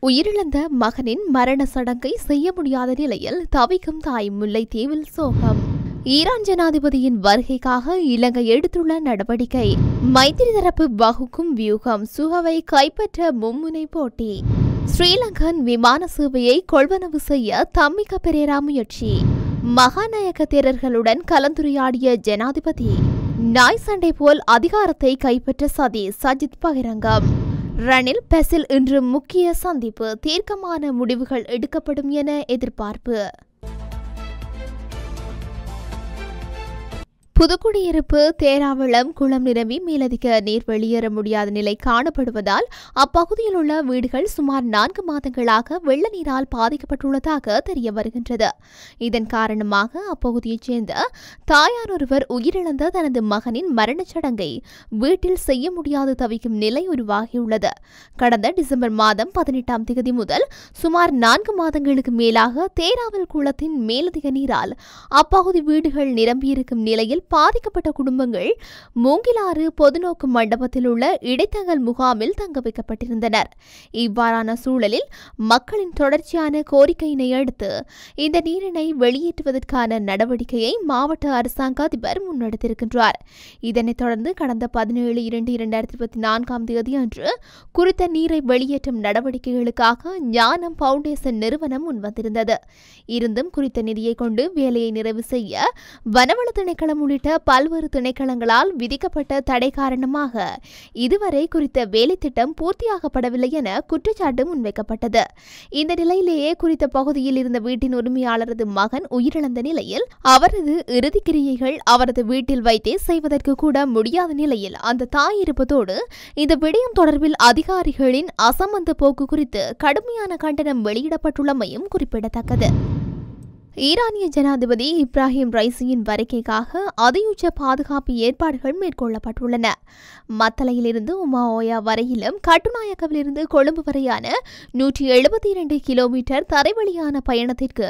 உயிரிழந்த மகனின் மரண சடங்கை செய்ய முடியாத நிலையில் தவிக்கும் தாய் முல்லைத்தீவில் சோகம். ஈரான் ஜனாதிபதியின் வருகைக்காக இலங்கை எடுத்துள்ள நடவடிக்கை. மைத்திரி தரப்பு வகுக்கும் வியூகம். சுகவை கைப்பற்ற மும்முனை போட்டி. ஸ்ரீலங்கன் விமான சேவையை கொள்வனவு செய்ய தம்மிக பெரேரா முயற்சி. மகாநாயக்க தேரர்களுடன் கலந்துரையாடிய ஜனாதிபதி. நாய் சண்டை போல் அதிகாரத்தை கைப்பற்ற சதி. சஜித் பகிரங்கம். ரணில் பெசில் இன்று முக்கிய சந்திப்பு. தீர்க்கமான முடிவுகள் எடுக்கப்படும் என எதிர்பார்ப்பு. புதுக்குடியிருப்பு தேராவளம் குளம் நிரம்பி மேலதிக நீர் வெளியேற முடியாத நிலை காணப்படுவதால் அப்பகுதியில் உள்ள வீடுகள் சுமார் 4 மாதங்களாக வெள்ள நீரால் பாதிக்கப்பட்டுள்ளதாக தெரிய வருகின்றது. இதன் காரணமாக அப்பகுதியைச் சேர்ந்த தாயார் ஒருவர் உயிரிழந்த தனது மகனின் மரணச் சடங்கை வீட்டில் செய்ய முடியாது தவிக்கும் நிலை உருவாகியுள்ளது. கடந்த டிசம்பர் மாதம் 18ஆம் தேதி முதல் சுமார் 4 மாதங்களுக்கு மேலாக தேராவல் குளத்தின் மேலதிக நீரால் அப்பகுதி வீடுகள் நிரம்பியிருக்கும் நிலையில் பாதிக்கப்பட்ட குடும்பங்கள் மூங்கிலாறு பொதுநோக்கு மண்டபத்தில் உள்ள இடைத்தங்கல் முகாமில் தங்க வைக்கப்பட்டிருந்தனர். இவ்வாறான சூழலில் மக்களின் தொடர்ச்சியான கோரிக்கையினை அடுத்து இந்த நீரினை வெளியேற்றுவதற்கான நடவடிக்கையை மாவட்ட அரசாங்க அதிபர் முன்னெடுத்திருக்கின்றார். இதனைத் தொடர்ந்து கடந்த 17/2/2024 தேதி அன்று குறித்த நீரை வெளியேற்றும் நடவடிக்கைகளுக்காக ஞானம் பவுண்டேஷன் நிறுவனம் முன்வந்திருந்தது. இருந்தும் குறித்த நிதியை கொண்டு வேலையை நிறைவு செய்ய வனவள திணைக்களம் உள்ளிட்ட பல்வேறு திணைக்களங்களால் விதிக்கப்பட்ட தடை காரணமாக இதுவரை குறித்த வேலை திட்டம் பூர்த்தியாகப்படவில்லை என குற்றச்சாட்டு முன்வைக்கப்பட்டது. இந்த நிலையிலேயே குறித்த பகுதியில் இருந்த வீட்டின் உரிமையாளரது மகன் உயிரிழந்த நிலையில் அவரது இறுதிக்கிரியைகள் அவரது வீட்டில் வைத்தே செய்வதற்கு கூட முடியாத நிலையில் அந்த தாய் இருப்பதோடு இந்த விடயம் தொடர்பில் அதிகாரிகளின் அசமந்த போக்கு குறித்து கடுமையான கண்டனம் வெளியிடப்பட்டுள்ளமையும் குறிப்பிடத்தக்கது. ஈரானிய ஜனாதிபதி இப்ராஹிம் ரைசியின் வருகைக்காக அதியுச்ச பாதுகாப்பு ஏற்பாடுகள் மேற்கொள்ளப்பட்டுள்ளன. மத்தளையிலிருந்து உமாஓயா வரையிலும் கட்டுநாயக்கவிலிருந்து கொழும்பு வரையான 172 கிலோமீட்டர் தரைவழியான பயணத்திற்கு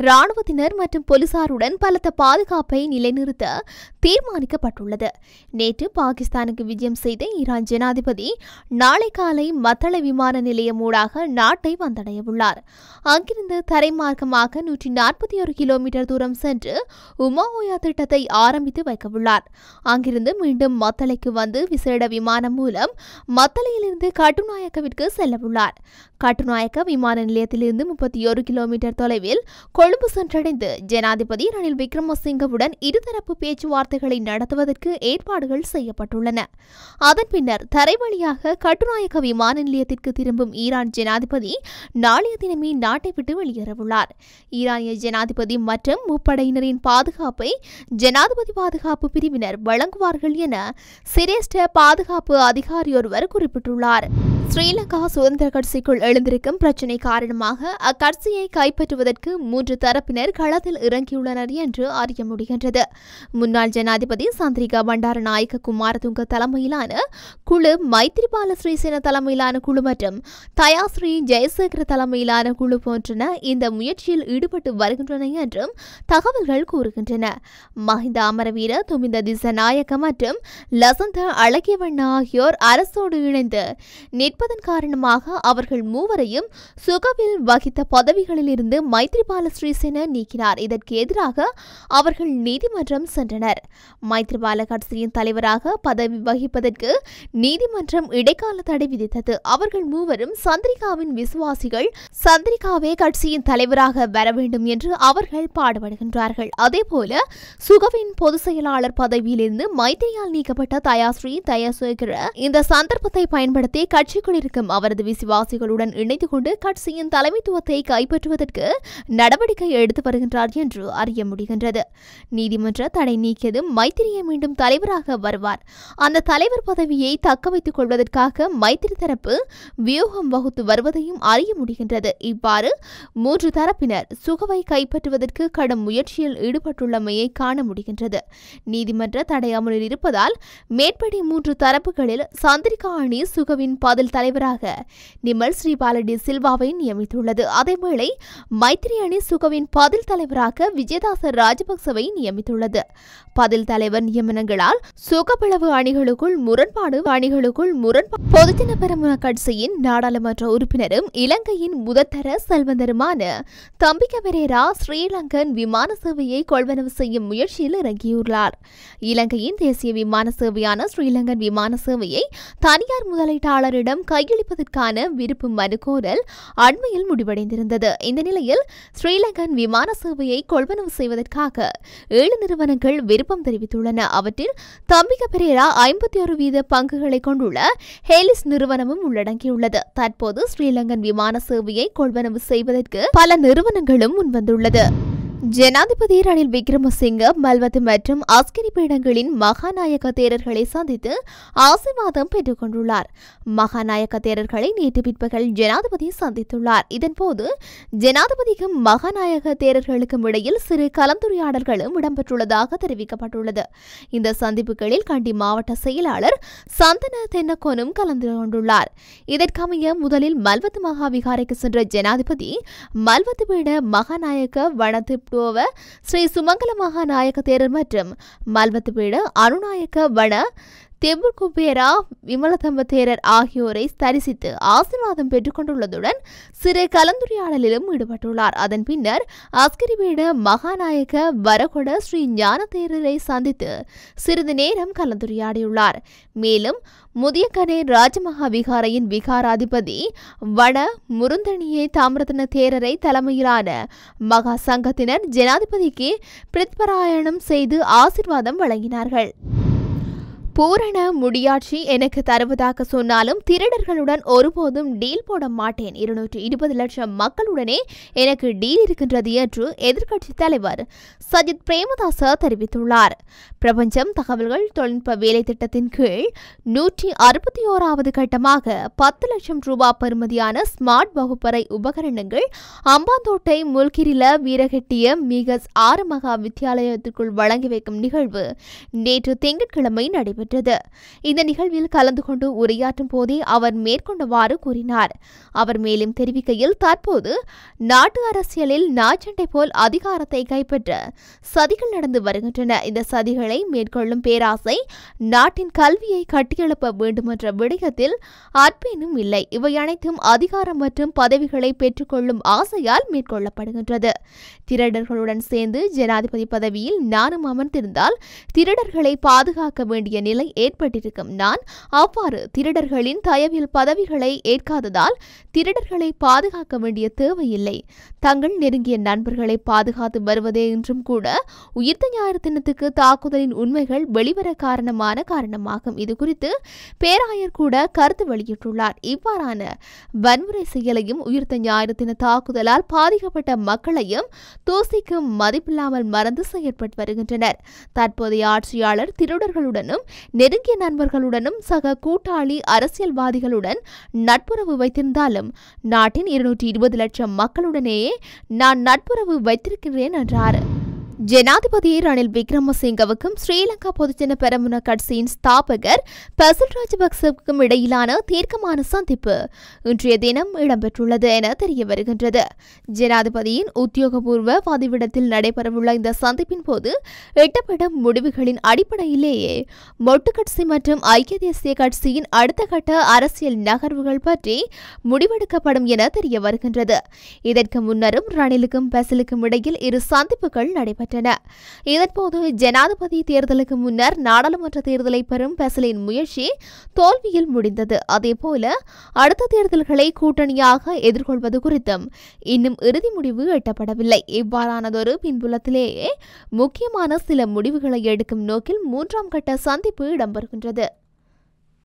இராணுவத்தினர் மற்றும் போலீசாருடன் பலத்த பாதுகாப்பை நிலைநிறுத்த தீர்மானிக்கப்பட்டுள்ளது. நேற்று பாகிஸ்தானுக்கு விஜயம் செய்த ஈரான் ஜனாதிபதி நாளை காலை மத்தளை விமான நிலையம் ஊடாக நாட்டை வந்தடையவுள்ளார். அங்கிருந்து தரைமார்க்கமாக 141 கிலோமீட்டர் தூரம் சென்று உமாஓயா திட்டத்தை ஆரம்பித்து வைக்கவுள்ளார். அங்கிருந்து மீண்டும் மத்தளைக்கு வந்து விசேட விமானம் மூலம் மத்தளையிலிருந்து கட்டுநாயக்கவிற்கு செல்லவுள்ளார். கட்டுநாயக்க விமான நிலையத்திலிருந்து 31 கிலோமீட்டர் தொலைவில் கொழும்பு சென்றடைந்து ஜனாதிபதி ரணில் விக்ரமசிங்கவுடன் இருதரப்பு பேச்சுவார்த்தைகளை நடத்துவதற்கு ஏற்பாடுகள் செய்யப்பட்டுள்ளன. அதன் பின்னர் தரைவழியாக கட்டுநாயக்க விமான நிலையத்திற்கு திரும்பும் ஈரான் ஜனாதிபதி நாளைய தினமே நாட்டை விட்டு வெளியேறவுள்ளார். ஈரானிய ஜனாதிபதி மற்றும் முப்படையினரின் பாதுகாப்பை ஜனாதிபதி பாதுகாப்பு பிரிவினர் வழங்குவார்கள் என சிரேஷ்ட பாதுகாப்பு அதிகாரியொருவர் குறிப்பிட்டுள்ளார். ஸ்ரீலங்கா சுதந்திர கட்சிக்குள் எழுந்திருக்கும் பிரச்சினை காரணமாக அக்கட்சியை கைப்பற்றுவதற்கு 3 தரப்பினர் களத்தில் இறங்கியுள்ளனர் என்று அறிய முடிகின்றது. முன்னாள் ஜனாதிபதி சந்திரிகா பண்டாரநாயக்க குமாரதுங்க தலைமையிலான குழு, மைத்திரிபால ஸ்ரீசேன தலைமையிலான குழு மற்றும் தயாஸ்ரீ ஜெயசேகர தலைமையிலான குழு போன்றன இந்த முயற்சியில் ஈடுபட்டு வருகின்றன என்றும் தகவல்கள் கூறுகின்றன. மஹிந்த அமரவீர, துமிந்த திசநாயக்க மற்றும் லசந்த அழகியவண்ணா ஆகியோர் அரசோடு இணைந்து நிற்பதன் காரணமாக அவர்கள் மூவரையும் சுகவில் வகித்த பதவிகளில் இருந்து மைத்திரிபால ஸ்ரீசேன நீக்கினார். இதற்கு எதிராக அவர்கள் நீதிமன்றம் சென்றனர். மைத்திரிபால கட்சியின் தலைவராக பதவி வகிப்பதற்கு நீதிமன்றம் இடைக்கால தடை விதித்தது. அவர்கள் மூவரும் சந்திரிகாவின் விசுவாசிகள். சந்திரிகாவே கட்சியின் தலைவராக வர வேண்டும் என்று அவர்கள் பாடுபடுகின்றார்கள். அதேபோல சுகவின் பொதுச் செயலாளர் பதவியிலிருந்து மைத்திரியால் நீக்கப்பட்ட தயாஸ்ரீ ஜெயசேகர இந்த சந்தர்ப்பத்தை பயன்படுத்தி கட்சிக்குள் இருக்கும் அவரது விசுவாசிகளுடன் இணைந்து கொண்டு கட்சியின் தலைமைத்துவத்தை கைப்பற்றுவதற்கு நடவடிக்கை எடுத்து வருகின்றார் என்று அறிய முடிகின்றது. நீதிமன்ற தடை நீக்கியதும் மைத்திரியை மீண்டும் தலைவராக வருவார். அந்த தலைவர் பதவியை தக்க வைத்துக் கொள்வதற்காக மைத்திரி தரப்பு வியூகம் வகுத்து வருவதையும் அறிய முடிகின்றது. இவ்வாறு 3 தரப்பினர் சுகவை கைப்பற்றுவதற்கு கடும் முயற்சியில் ஈடுபட்டுள்ளமையை காண முடிகின்றது. நீதிமன்ற தடை அமலில் இருப்பதால் மேற்படி 3 தரப்புகளில் சந்திரிகா அணி சுகவின் பதில் பதில் தலைவராக நிமல் ஸ்ரீபாலடி சில்வாவை நியமித்துள்ளது. அதேவேளை மைத்ரி அணி சுகவின் பதில் தலைவராக விஜயதாச ராஜபக்சவை நியமித்துள்ளது. பதில் தலைவர் நியமனங்களால் சுகப்பிளவு அணிகளுக்குள் முரண்பாடு பொதுஜன பெரமுன கட்சியின் நாடாளுமன்ற உறுப்பினரும் இலங்கையின் முதற்தர செல்வந்தருமான தம்பிக்க பெரேரா ஸ்ரீலங்கன் விமான சேவையை கொள்வனவு செய்யும் முயற்சியில் இறங்கியுள்ளார். இலங்கையின் தேசிய விமான சேவையான ஸ்ரீலங்கன் விமான சேவையை தனியார் முதலீட்டாளரிடம் கையளிப்பதற்கான விருப்பு மனுக்கோரல் அண்மையில் முடிவடைந்திருந்தது. இந்த நிலையில் ஸ்ரீலங்கன் விமான சேவையை கொள்வனவு செய்வதற்காக 7 நிறுவனங்கள் விருப்பம் தெரிவித்துள்ளன. அவற்றில் தம்பிக்க பெரேரா 51% பங்குகளை கொண்டுள்ள ஹேலிஸ் நிறுவனமும் உள்ளடங்கியுள்ளது. தற்போது ஸ்ரீலங்கன் விமான சேவையை கொள்வனவு செய்வதற்கு பல நிறுவனங்களும் முன்வந்துள்ளது. ஜனாதிபதி ரணில் விக்ரமசிங்க மல்வத்து மற்றும் அஸ்கிரி பீடங்களின் மகாநாயக்க தேரர்களை சந்தித்து ஆசீர்வாதம் பெற்றுக் கொண்டுள்ளார். மகாநாயக்க தேரர்களை நேற்று பிற்பகல் ஜனாதிபதி சந்தித்துள்ளார். இதன்போது ஜனாதிபதிக்கும் மகாநாயக தேரர்களுக்கும் இடையில் சிறு கலந்துரையாடல்களும் இடம்பெற்றுள்ளதாக தெரிவிக்கப்பட்டுள்ளது. இந்த சந்திப்புகளில் கண்டி மாவட்ட செயலாளர் சந்தன தென்னக்கோனும் கலந்து கொண்டுள்ளார். இதற்கமைய முதலில் மல்வத்து மகாவிகாரைக்கு சென்ற ஜனாதிபதி மல்வத்து பீட மகாநாயக்க வனத்து ஸ்ரீ சுமங்கல மகாநாயக்க தேரர் மற்றும் மல்வத்து பீட அனுநாயக்க வன தெம்புகுபேரா விமலதம்ப தேரர் ஆகியோரை தரிசித்து ஆசீர்வாதம் பெற்றுக் கொண்டுள்ளதுடன் சிறு கலந்துரையாடலிலும் ஈடுபட்டுள்ளார். அதன் பின்னர் அஸ்கிரி பீட மகாநாயக்க வரகொட ஸ்ரீ ஞான தேரரை சந்தித்து சிறிது நேரம் கலந்துரையாடியுள்ளார். மேலும் முதியகனே ராஜமகா விகாரையின் விகாராதிபதி வன முருந்தனியை தாமிரதன தேரரை தலைமையிலான மகா சங்கத்தினர் ஜனாதிபதிக்கு பிரத்பராயணம் செய்து ஆசீர்வாதம் வழங்கினார்கள். பூரண முடியாட்சி எனக்கு தருவதாக சொன்னாலும் திருடர்களுடன் ஒருபோதும் டீல் போட மாட்டேன். 220 லட்சம் மக்களுடனே எனக்கு டீல் இருக்கின்றது என்று எதிர்க்கட்சித் தலைவர் சஜித் பிரேமதாச தெரிவித்துள்ளார். பிரபஞ்சம் தகவல்கள் தொழில்நுட்ப வேலை திட்டத்தின் கீழ் 161வது கட்டமாக 10 லட்சம் ரூபாய் பெறுமதியான ஸ்மார்ட் வகுப்பறை உபகரணங்கள் அம்பாந்தோட்டை முல்கிரில வீரகெட்டிய மிகஸ் 6 மகா வித்தியாலயத்திற்குள் வழங்கி வைக்கும் நிகழ்வு நேற்று திங்கட்கிழமை நடைபெற்றது. இந்த நிகழ்வில் கலந்து கொண்டு உரையாற்றும் போதே அவர் மேற்கொண்டவாறு கூறினார். அவர் மேலும் தெரிவிக்கையில், தற்போது நாட்டு அரசியலில் நாச்சண்டை போல் அதிகாரத்தை கைப்பற்ற சதிகள் நடந்து வருகின்றன. இந்த சதிகளை மேற்கொள்ளும் பேராசை நாட்டின் கல்வியை கட்டியெழுப்ப வேண்டும் என்ற விடயத்தில் அற்பேனும் இல்லை. இவை அனைத்தும் அதிகாரம் மற்றும் பதவிகளை பெற்றுக்கொள்ளும் ஆசையால் மேற்கொள்ளப்படுகின்றது. திருடர்களுடன் சேர்ந்து ஜனாதிபதி பதவியில் நானும் அமர்ந்திருந்தால் திருடர்களை பாதுகாக்க வேண்டிய நிலை ஏற்பட்டிருக்கும். நான் அவ்வாறு திருடர்களின் தயவில் பதவிகளை ஏற்காததால் திருடர்களை பாதுகாக்க வேண்டிய தேவையில்லை. தங்கள் நெருங்கிய நண்பர்களை பாதுகாத்து வருவதே இன்றும் கூட உயிர்த்த ஞாயிறு தினத்துக்கு தாக்குதலின் உண்மைகள் வெளிவர காரணமாகும். இது குறித்து பேராயர் கூட கருத்து வெளியிட்டுள்ளார். இவ்வாறான வன்முறை செயலையும் உயிர்த்த ஞாயிறு தின தாக்குதலால் பாதிக்கப்பட்ட மக்களையும் தூசிக்கும் மதிப்பில்லாமல் மறந்து செயற்பட்டு வருகின்றனர். தற்போதைய ஆட்சியாளர் திருடர்களுடனும் நெருங்கிய நண்பர்களுடனும் சக கூட்டாளி அரசியல்வாதிகளுடன் நட்புறவு வைத்திருந்தாலும் நாட்டின் 220 லட்சம் மக்களுடனேயே நான் நட்புறவு வைத்திருக்கிறேன் என்றார். ஜனாதிபதி ரணில் விக்ரமசிங்கவுக்கும் ஸ்ரீலங்கா பொதுஜன பெரமுன கட்சியின் ஸ்தாபகர் பசில் ராஜபக்சவுக்கும் இடையிலான தீர்க்கமான சந்திப்பு இன்றைய தினம் இடம்பெற்றுள்ளது என தெரிய வருகின்றது. ஜனாதிபதியின் உத்தியோகபூர்வ பதிவிடத்தில் நடைபெறவுள்ள இந்த சந்திப்பின் போது எட்டப்பட்ட முடிவுகளின் அடிப்படையிலேயே மொட்டு கட்சி மற்றும் ஐக்கிய தேசிய கட்சியின் அடுத்த கட்ட அரசியல் நகர்வுகள் பற்றி முடிவெடுக்கப்படும் என தெரிய வருகின்றது. இதற்கு முன்னரும் ரணிலுக்கும் பசிலுக்கும் இடையில் இரு சந்திப்புகள் நடைபெற்றன. இதன்போது ஜனாதிபதி தேர்தலுக்கு முன்னர் நாடாளுமன்ற தேர்தலை பெறும் பசிலின் முயற்சி தோல்வியில் முடிந்தது. அதேபோல அடுத்த தேர்தல்களை கூட்டணியாக எதிர்கொள்வது குறித்தும் இன்னும் இறுதி முடிவு எட்டப்படவில்லை. இவ்வாறானதொரு பின்புலத்திலேயே முக்கியமான சில முடிவுகளை எடுக்கும் நோக்கில் 3ஆம் கட்ட சந்திப்பு இடம்பெறுகின்றது.